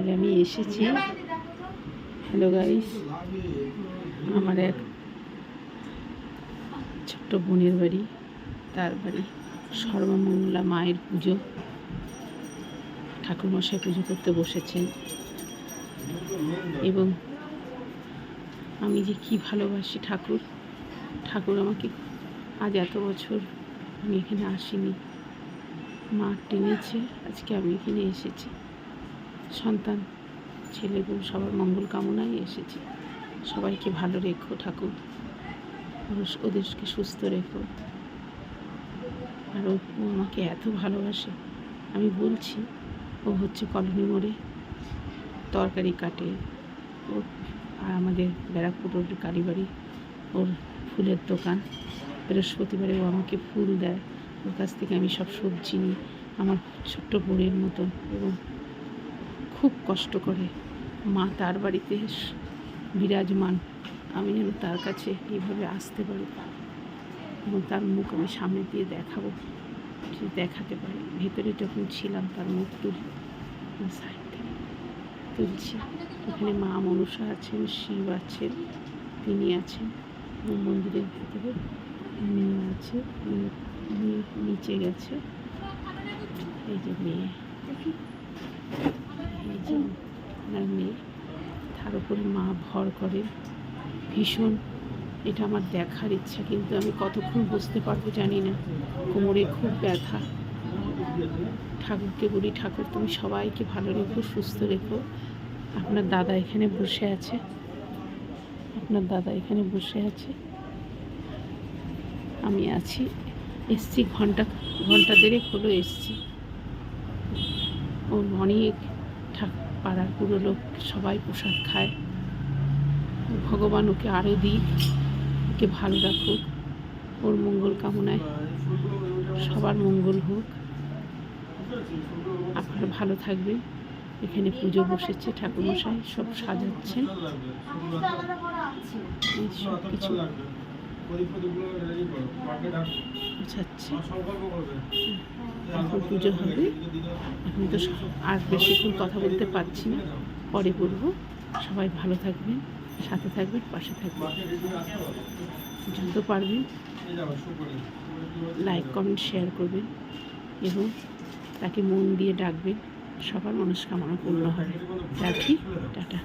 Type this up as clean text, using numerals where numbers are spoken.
আজ আমি এসেছি, হ্যালো গাইস, আমার এক ছোট্ট বোনের বাড়ি, তার বাড়ি সর্বমঙ্গলা মায়ের পুজো। ঠাকুরমশাই পুজো করতে বসেছেন এবং আমি যে কি ভালোবাসি ঠাকুর আমাকে আজ এত বছর আমি এখানে আসিনি, মা টেনেছে, আজকে আমি এখানে এসেছি। সন্তান ছেলে বউ সবার মঙ্গল কামনায় এসেছি। সবাইকে ভালো রেখো ঠাকুর, ওদেরকে সুস্থ রেখো। আর ও আমাকে এত ভালোবাসে, আমি বলছি, ও হচ্ছে কলোনি মোড়ে তরকারি কাটে, ও আর আমাদের ব্যারাকপুর রোডের কালীবাড়ি ওর ফুলের দোকান। বৃহস্পতিবারে ও আমাকে ফুল দেয়, ওর কাছ থেকে আমি সব সবজি নিই, আমার ছোট্ট বোনের মতন। এবং খুব কষ্ট করে, মা তার বাড়িতে বিরাজমান, আমি যেন তার কাছে এইভাবে আসতে পারি এবং তার মুখ আমি সামনে দিয়ে দেখাবো, দেখাতে পারি। ভেতরে যখন ছিলাম তার মুখ সাইড থেকে তুলছি। এখানে মা মনসা আছেন, শিব আছেন, তিনি আছেন এবং মন্দিরের ভেতরে মেয়ে আছে, নিচে গেছে। এই যে মেয়ে, এই যে ওনার মেয়ে, তার উপরে মা ভর করে ভীষণ। এটা আমার দেখার ইচ্ছা, কিন্তু আমি কতক্ষণ বসতে পারবো জানি না, কোমরে খুব ব্যথা। ঠাকুরকে বলি, ঠাকুর তুমি সবাইকে ভালো রেখো, সুস্থ রেখো। আপনার দাদা এখানে বসে আছে, আমি আছি, এসছি ঘন্টা দেড়েক হলো এসছি। ওর অনেক পাড়ার পুরো লোক সবাই প্রসাদ খায়। ভগবান ওকে আরও দিক, ওকে ভালো রাখুক, ওর মঙ্গল কামনায় সবার মঙ্গল হোক। আপনারা ভালো থাকবেন। এখানে পুজো বসেছে, ঠাকুরমশাই সব সাজাচ্ছেন, এই সব কিছু বুঝাচ্ছে। এখন পুজো হবে, এখন তো আর বেশিক্ষণ কথা বলতে পারছি না, পরে বলবো। সবাই ভালো থাকবেন, সাথে থাকবেন, পাশে থাকবেন, যত পারবেন লাইক কমেন্ট শেয়ার করবেন এবং তাকে মন দিয়ে ডাকবেন। সবার মনস্কামনা পূর্ণ হবে। রাখি, টাটা।